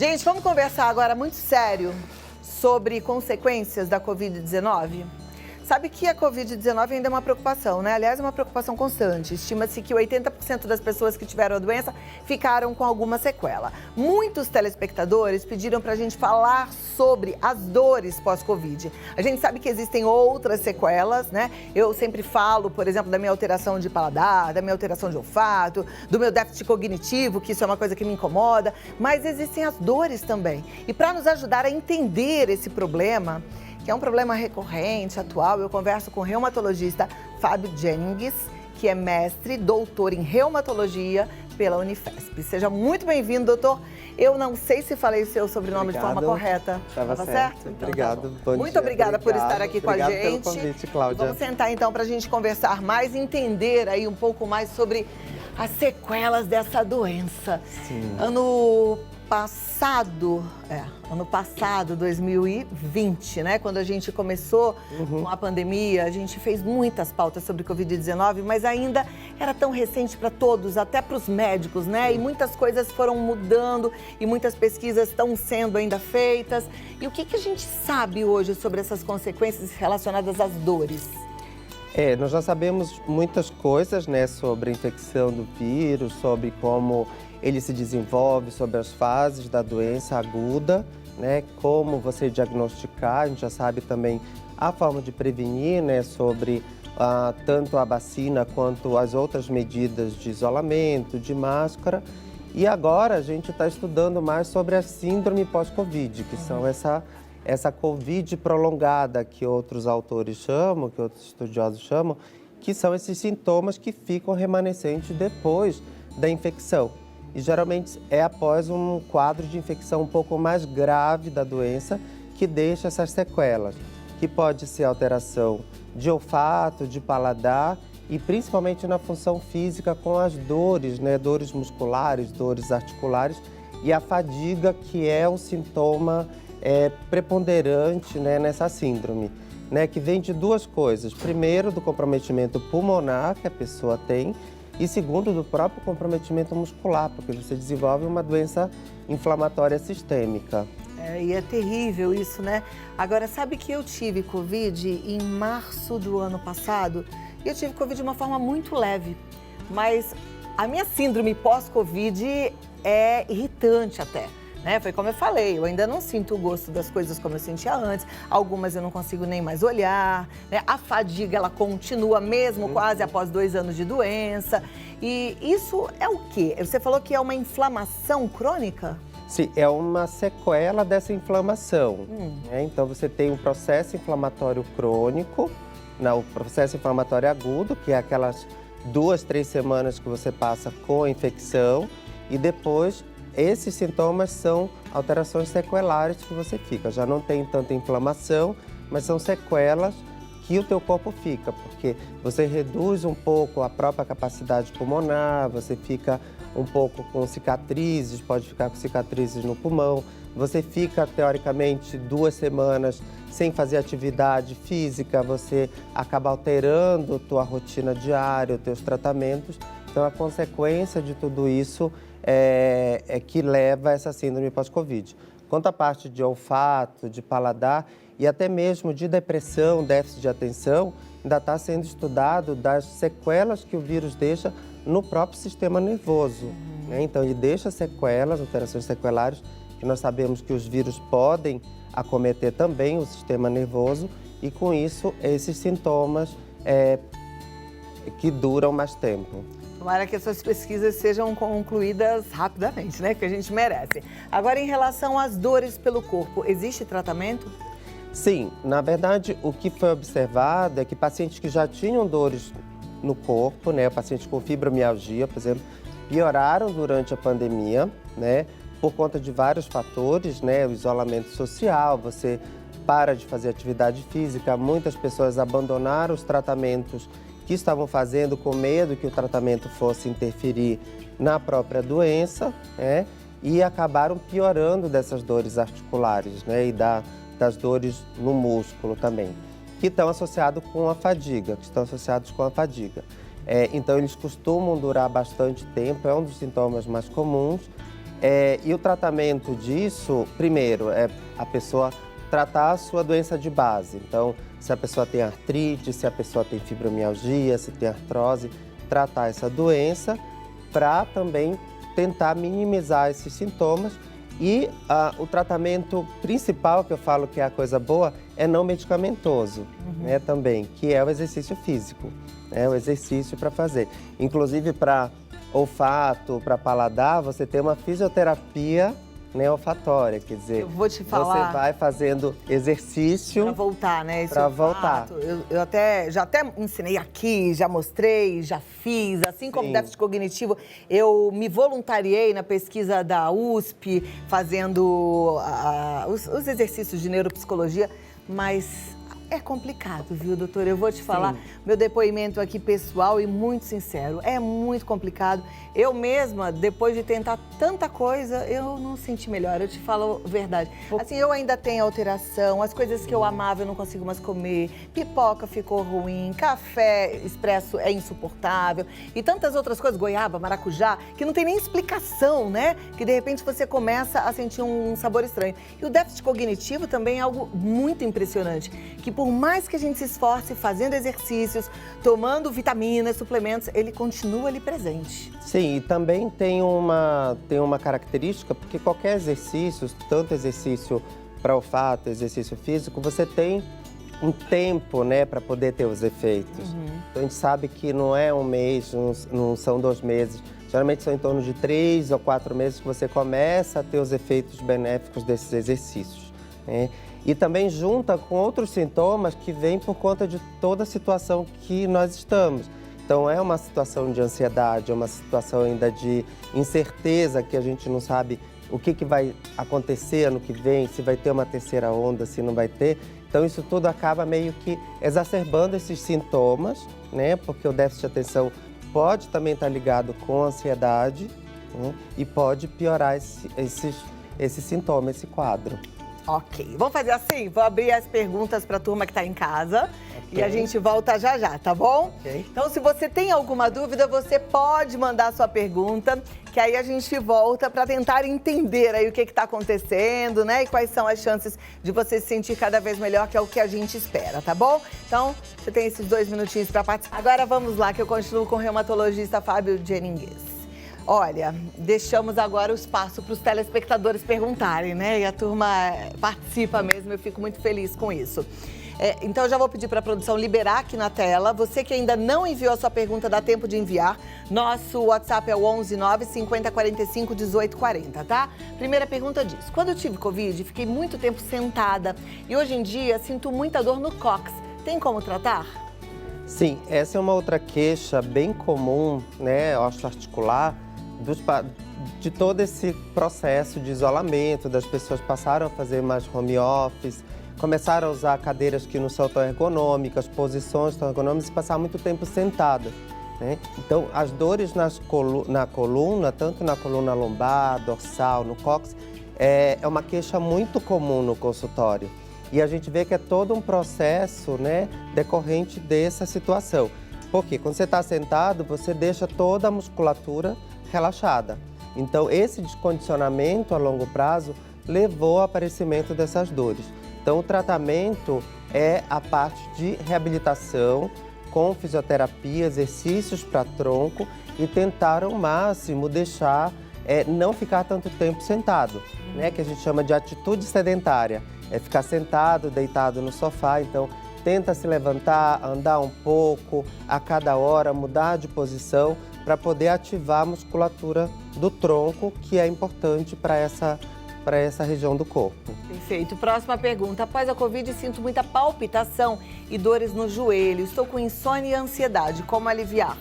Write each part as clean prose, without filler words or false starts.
Gente, vamos conversar agora muito sério sobre consequências da Covid-19? Sabe que a Covid-19 ainda é uma preocupação, né? Aliás, é uma preocupação constante. Estima-se que 80% das pessoas que tiveram a doença ficaram com alguma sequela. Muitos telespectadores pediram para a gente falar sobre as dores pós-Covid. A gente sabe que existem outras sequelas, né? Eu sempre falo, por exemplo, da minha alteração de paladar, da minha alteração de olfato, do meu déficit cognitivo, que isso é uma coisa que me incomoda, mas existem as dores também. E para nos ajudar a entender esse problema, que é um problema recorrente, atual, eu converso com o reumatologista Fábio Jennings, que é mestre, doutor em reumatologia pela Unifesp. Seja muito bem-vindo, doutor. Eu não sei se falei o seu sobrenome de forma correta. Estava certo? Então, obrigado. Tá bom. Muito obrigada por estar aqui com a gente. Obrigado pelo convite, Cláudia. Vamos sentar então para a gente conversar mais e entender aí um pouco mais sobre as sequelas dessa doença. Sim. Ano passado, 2020, né? Quando a gente começou com a pandemia, a gente fez muitas pautas sobre Covid-19, mas ainda era tão recente para todos, até para os médicos, né? E muitas coisas foram mudando e muitas pesquisas estão sendo ainda feitas. E o que a gente sabe hoje sobre essas consequências relacionadas às dores? Nós já sabemos muitas coisas, né, sobre a infecção do vírus, sobre como ele se desenvolve, sobre as fases da doença aguda, né, como você diagnosticar. A gente já sabe também a forma de prevenir, né, sobre tanto a vacina quanto as outras medidas de isolamento, de máscara. E agora a gente está estudando mais sobre a síndrome pós-Covid, que são essa Covid prolongada que outros autores chamam, que outros estudiosos chamam, que são esses sintomas que ficam remanescentes depois da infecção. E geralmente é após um quadro de infecção um pouco mais grave da doença que deixa essas sequelas, que pode ser alteração de olfato, de paladar e principalmente na função física com as dores, né? Dores musculares, dores articulares e a fadiga, que é um sintoma preponderante, né, nessa síndrome, né, que vem de duas coisas. Primeiro, do comprometimento pulmonar que a pessoa tem e segundo, do próprio comprometimento muscular, porque você desenvolve uma doença inflamatória sistêmica. E é terrível isso, né? Agora, sabe que eu tive Covid em março do ano passado e eu tive Covid de uma forma muito leve, mas a minha síndrome pós-Covid é irritante até. Né? Foi como eu falei, eu ainda não sinto o gosto das coisas como eu sentia antes, algumas eu não consigo nem mais olhar, né? A fadiga ela continua mesmo quase após 2 anos de doença. E isso é o quê? Você falou que é uma inflamação crônica? Sim, é uma sequela dessa inflamação. Né? Então você tem um processo inflamatório crônico, o processo inflamatório agudo, que é aquelas 2, 3 semanas que você passa com a infecção e depois esses sintomas são alterações sequelares que você fica. Já não tem tanta inflamação, mas são sequelas que o teu corpo fica, porque você reduz um pouco a própria capacidade pulmonar, você fica um pouco com cicatrizes, pode ficar com cicatrizes no pulmão, você fica, teoricamente, 2 semanas sem fazer atividade física, você acaba alterando a tua rotina diária, os teus tratamentos. Então, a consequência de tudo isso é que leva a essa síndrome pós-Covid. Quanto à parte de olfato, de paladar e até mesmo de depressão, déficit de atenção, ainda está sendo estudado das sequelas que o vírus deixa no próprio sistema nervoso. Né? Então, ele deixa sequelas, alterações sequelares, que nós sabemos que os vírus podem acometer também o sistema nervoso e, com isso, esses sintomas que duram mais tempo. Tomara que essas pesquisas sejam concluídas rapidamente, né? Que a gente merece. Agora, em relação às dores pelo corpo, existe tratamento? Sim, na verdade, o que foi observado é que pacientes que já tinham dores no corpo, né? Pacientes com fibromialgia, por exemplo, pioraram durante a pandemia, né? Por conta de vários fatores, né? O isolamento social, você para de fazer atividade física, muitas pessoas abandonaram os tratamentos que estavam fazendo com medo que o tratamento fosse interferir na própria doença, né? E acabaram piorando dessas dores articulares, né? E das dores no músculo também, que estão associados com a fadiga, Então, eles costumam durar bastante tempo, é um dos sintomas mais comuns. E o tratamento disso, primeiro, é a pessoa tratar a sua doença de base. Então, se a pessoa tem artrite, se a pessoa tem fibromialgia, se tem artrose, tratar essa doença para também tentar minimizar esses sintomas. E o tratamento principal, que eu falo que é a coisa boa, é não medicamentoso, né, também, que é o exercício físico, é o exercício para fazer. Inclusive para olfato, para paladar, você tem uma fisioterapia, né, olfatória, quer dizer, eu vou te falar, você vai fazendo exercício para voltar, né? Para voltar. Eu já até ensinei aqui, já mostrei, já fiz, assim como Sim. déficit cognitivo, eu me voluntariei na pesquisa da USP, fazendo os exercícios de neuropsicologia, mas é complicado, viu, doutor? Eu vou te falar, meu depoimento aqui pessoal e muito sincero, é muito complicado. Eu mesma, depois de tentar tanta coisa, eu não senti melhor, eu te falo a verdade. Assim, eu ainda tenho alteração, as coisas que eu amava eu não consigo mais comer, pipoca ficou ruim, café expresso é insuportável e tantas outras coisas, goiaba, maracujá, que não tem nem explicação, né? Que de repente você começa a sentir um sabor estranho. E o déficit cognitivo também é algo muito impressionante, que por mais que a gente se esforce fazendo exercícios, tomando vitaminas, suplementos, ele continua ali presente. Sim, e também tem uma característica, porque qualquer exercício, tanto exercício para olfato, exercício físico, você tem um tempo, né, para poder ter os efeitos. Então a gente sabe que não é um mês, não são 2 meses, geralmente são em torno de 3 ou 4 meses que você começa a ter os efeitos benéficos desses exercícios, né? E também junta com outros sintomas que vêm por conta de toda a situação que nós estamos. Então é uma situação de ansiedade, é uma situação ainda de incerteza, que a gente não sabe o que vai acontecer ano que vem, se vai ter uma terceira onda, se não vai ter. Então isso tudo acaba meio que exacerbando esses sintomas, né? Porque o déficit de atenção pode também estar ligado com a ansiedade, né? E pode piorar esse sintoma, esse quadro. Ok, vamos fazer assim? Vou abrir as perguntas para a turma que está em casa e a gente volta já já, tá bom? Ok. Então, se você tem alguma dúvida, você pode mandar a sua pergunta, que aí a gente volta para tentar entender aí o que está acontecendo, né? E quais são as chances de você se sentir cada vez melhor, que é o que a gente espera, tá bom? Então, você tem esses 2 minutinhos para participar. Agora vamos lá, que eu continuo com o reumatologista Fábio Geningues. Olha, deixamos agora o espaço para os telespectadores perguntarem, né? E a turma participa mesmo, eu fico muito feliz com isso. Então, eu já vou pedir para a produção liberar aqui na tela. Você que ainda não enviou a sua pergunta, dá tempo de enviar. Nosso WhatsApp é o 11 9 50 45 18 40, tá? Primeira pergunta diz: quando eu tive Covid, fiquei muito tempo sentada e hoje em dia sinto muita dor no cóccix. Tem como tratar? Sim, essa é uma outra queixa bem comum, né, osteoarticular, de todo esse processo de isolamento, das pessoas passaram a fazer mais home office, começaram a usar cadeiras que não são tão ergonômicas, posições tão ergonômicas e passar muito tempo sentada, né? Então, as dores na coluna, tanto na coluna lombar, dorsal, no cóccix, é uma queixa muito comum no consultório. E a gente vê que é todo um processo, né, decorrente dessa situação. Porque quando você está sentado, você deixa toda a musculatura relaxada. Então, esse descondicionamento a longo prazo levou ao aparecimento dessas dores. Então, o tratamento é a parte de reabilitação com fisioterapia, exercícios para tronco e tentar ao máximo deixar, não ficar tanto tempo sentado, né? Que a gente chama de atitude sedentária. É ficar sentado, deitado no sofá. Então, tenta se levantar, andar um pouco a cada hora, mudar de posição para poder ativar a musculatura do tronco, que é importante para essa região do corpo. Perfeito. Próxima pergunta. Após a Covid, sinto muita palpitação e dores no joelho. Estou com insônia e ansiedade. Como aliviar?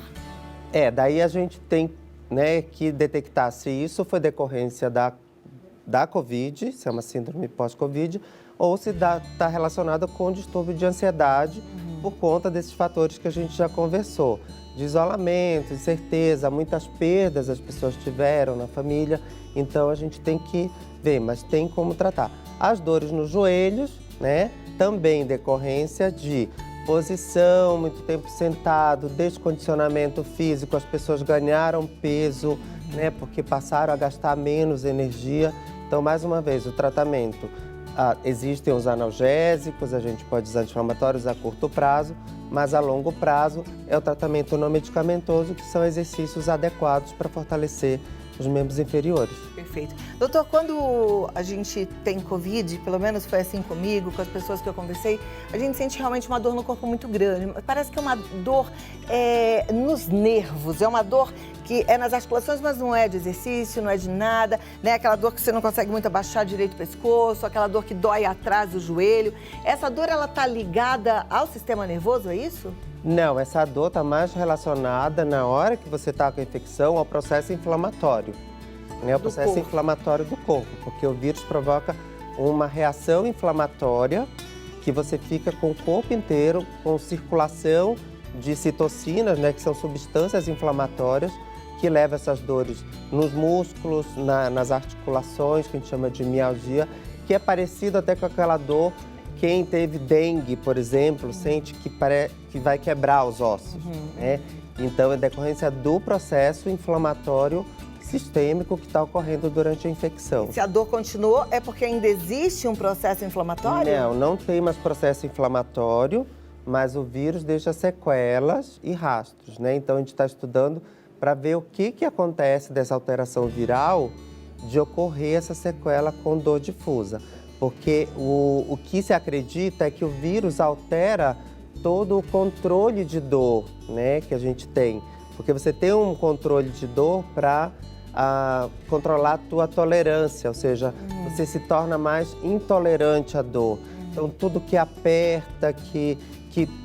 Daí a gente tem, né, que detectar se isso foi decorrência da Covid, se é uma síndrome pós-Covid, ou se está relacionada com distúrbio de ansiedade por conta desses fatores que a gente já conversou. De isolamento, incerteza, muitas perdas as pessoas tiveram na família, então a gente tem que ver, mas tem como tratar. As dores nos joelhos, né, também decorrência de posição, muito tempo sentado, descondicionamento físico, as pessoas ganharam peso, né? Porque passaram a gastar menos energia. Então, mais uma vez, o tratamento, existem os analgésicos, a gente pode usar anti-inflamatórios a curto prazo, mas a longo prazo é o tratamento não medicamentoso, que são exercícios adequados para fortalecer os membros inferiores. Perfeito. Doutor, quando a gente tem Covid, pelo menos foi assim comigo, com as pessoas que eu conversei, a gente sente realmente uma dor no corpo muito grande. Parece que é uma dor nos nervos, é uma dor que é nas articulações, mas não é de exercício, não é de nada, né? Aquela dor que você não consegue muito abaixar direito o pescoço, aquela dor que dói atrás do joelho. Essa dor, ela tá ligada ao sistema nervoso, é isso? Não, essa dor está mais relacionada, na hora que você está com a infecção, ao processo inflamatório. Né? O processo inflamatório do corpo, porque o vírus provoca uma reação inflamatória que você fica com o corpo inteiro, com circulação de citocinas, né, que são substâncias inflamatórias, que levam essas dores nos músculos, nas articulações, que a gente chama de mialgia, que é parecido até com aquela dor. Quem teve dengue, por exemplo, sente que vai quebrar os ossos, né? Então, é decorrência do processo inflamatório sistêmico que está ocorrendo durante a infecção. Se a dor continuou, é porque ainda existe um processo inflamatório? Não tem mais processo inflamatório, mas o vírus deixa sequelas e rastros, né? Então, a gente está estudando para ver o que acontece dessa alteração viral de ocorrer essa sequela com dor difusa. Porque o que se acredita é que o vírus altera todo o controle de dor, né, que a gente tem. Porque você tem um controle de dor para controlar a tua tolerância, ou seja, você se torna mais intolerante à dor. Então, tudo que aperta, que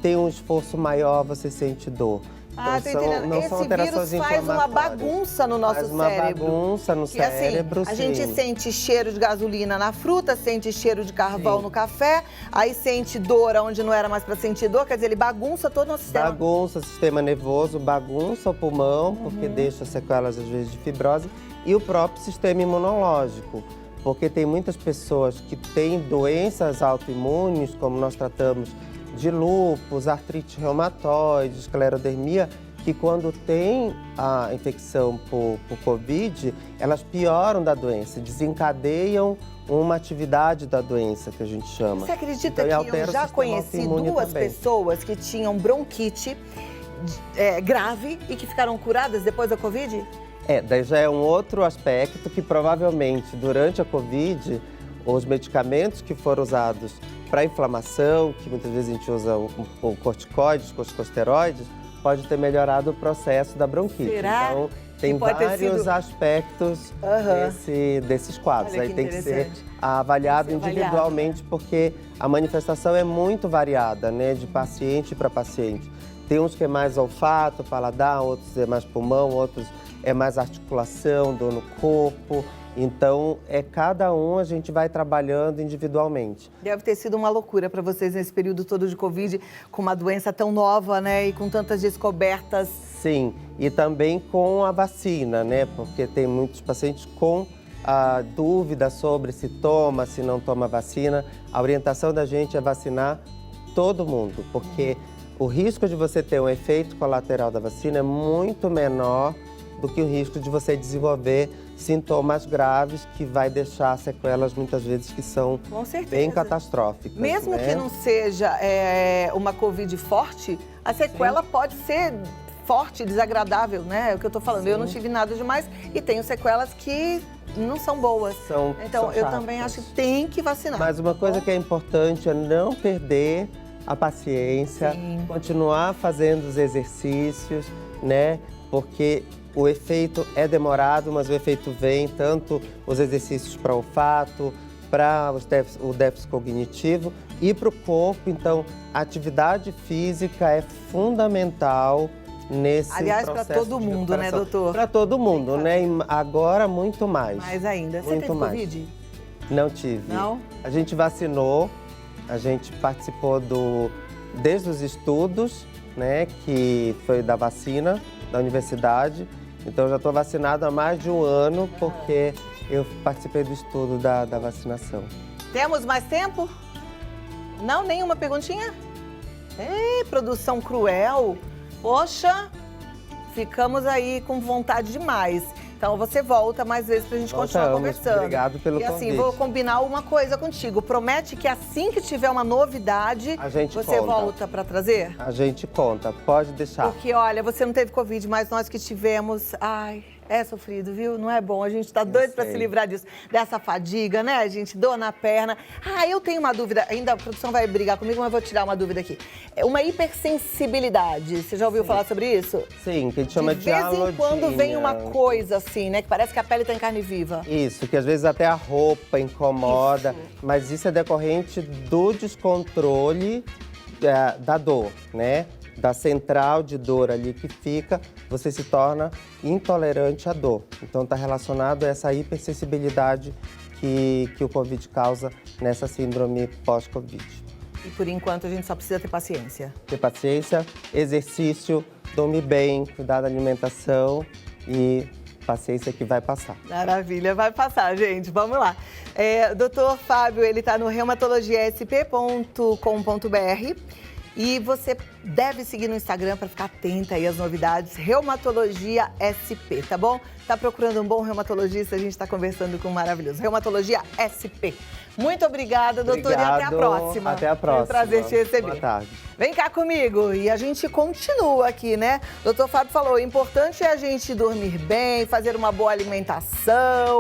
tem um esforço maior, você sente dor. Tô entendendo. Esse vírus faz uma bagunça no nosso cérebro. Faz uma bagunça no cérebro, assim, a gente sente cheiro de gasolina na fruta, sente cheiro de carvão no café, aí sente dor onde não era mais para sentir dor, quer dizer, ele bagunça todo o nosso sistema. Bagunça o sistema nervoso, bagunça o pulmão, porque deixa sequelas às vezes de fibrose, e o próprio sistema imunológico. Porque tem muitas pessoas que têm doenças autoimunes, como nós tratamos de lúpus, artrite reumatoide, esclerodermia, que quando tem a infecção por Covid, elas pioram da doença, desencadeiam uma atividade da doença, que a gente chama. Você acredita que eu já conheci duas pessoas que tinham bronquite grave e que ficaram curadas depois da Covid? Daí já é um outro aspecto que provavelmente durante a Covid, os medicamentos que foram usados para inflamação, que muitas vezes a gente usa o corticoides, corticosteroides, pode ter melhorado o processo da bronquite. Será? Então, tem vários aspectos desses quadros. Aí tem que ser avaliado individualmente, porque a manifestação é muito variada, né, de paciente para paciente. Tem uns que é mais olfato, paladar, outros é mais pulmão, outros é mais articulação, dor no corpo. Então, cada um a gente vai trabalhando individualmente. Deve ter sido uma loucura para vocês nesse período todo de Covid, com uma doença tão nova, né? E com tantas descobertas. Sim, e também com a vacina, né? Porque tem muitos pacientes com dúvida sobre se toma, se não toma vacina. A orientação da gente é vacinar todo mundo, porque o risco de você ter um efeito colateral da vacina é muito menor do que o risco de você desenvolver sintomas graves que vai deixar sequelas muitas vezes que são bem catastróficas. Mesmo que não seja uma Covid forte, a sequela pode ser forte, desagradável, né? É o que eu tô falando. Eu não tive nada demais e tenho sequelas que não são boas. Então, eu também acho que tem que vacinar. Mas uma coisa que é importante é não perder a paciência, continuar fazendo os exercícios, né? Porque o efeito é demorado, mas o efeito vem, tanto os exercícios para olfato, para o déficit cognitivo e para o corpo. Então, a atividade física é fundamental nesse processo. Aliás, para todo mundo, né, doutor? Para todo mundo, né? E agora, muito mais. Mais ainda. Você teve Covid? Não tive. Não? A gente vacinou, a gente participou desde os estudos, né, que foi da vacina, da universidade. Então, eu já estou vacinado há mais de um ano, porque eu participei do estudo da vacinação. Temos mais tempo? Não? Nenhuma perguntinha? Produção cruel. Poxa, ficamos aí com vontade demais. Então você volta mais vezes pra gente continuar Voltamos. conversando. Obrigado pelo E assim, convite. vou combinar uma coisa contigo. Promete que assim que tiver uma novidade, A gente você conta. volta pra trazer? A gente conta, pode deixar. Porque, olha, você não teve Covid, mas nós que tivemos, ai, é sofrido, viu? Não é bom. A gente tá doido pra sei. se livrar disso. Dessa fadiga, né, gente? Dor na perna. Ah, eu tenho uma dúvida. Ainda a produção vai brigar comigo, mas eu vou tirar uma dúvida aqui. É uma hipersensibilidade. Você já ouviu falar sobre isso? Sim, que a gente chama de vez em quando vem uma alodinha. coisa assim, né? Que parece que a pele tá em carne viva. Isso, que às vezes até a roupa incomoda, Isso. mas isso é decorrente do descontrole da dor, né? Da central de dor ali que fica, você se torna intolerante à dor. Então está relacionado a essa hipersensibilidade que o Covid causa nessa síndrome pós-Covid. E por enquanto a gente só precisa ter paciência. Ter paciência, exercício, dormir bem, cuidar da alimentação e paciência que vai passar. Maravilha, vai passar, gente. Vamos lá. Doutor Fábio, ele está no reumatologiasp.com.br e você deve seguir no Instagram para ficar atenta aí às novidades. Reumatologia SP, tá bom? Tá procurando um bom reumatologista? A gente está conversando com um maravilhoso. Reumatologia SP. Muito obrigada, doutor, e até a próxima. Até a próxima. Foi um prazer te receber. Boa tarde. Vem cá comigo e a gente continua aqui, né? Doutor Fábio falou, o importante é a gente dormir bem, fazer uma boa alimentação.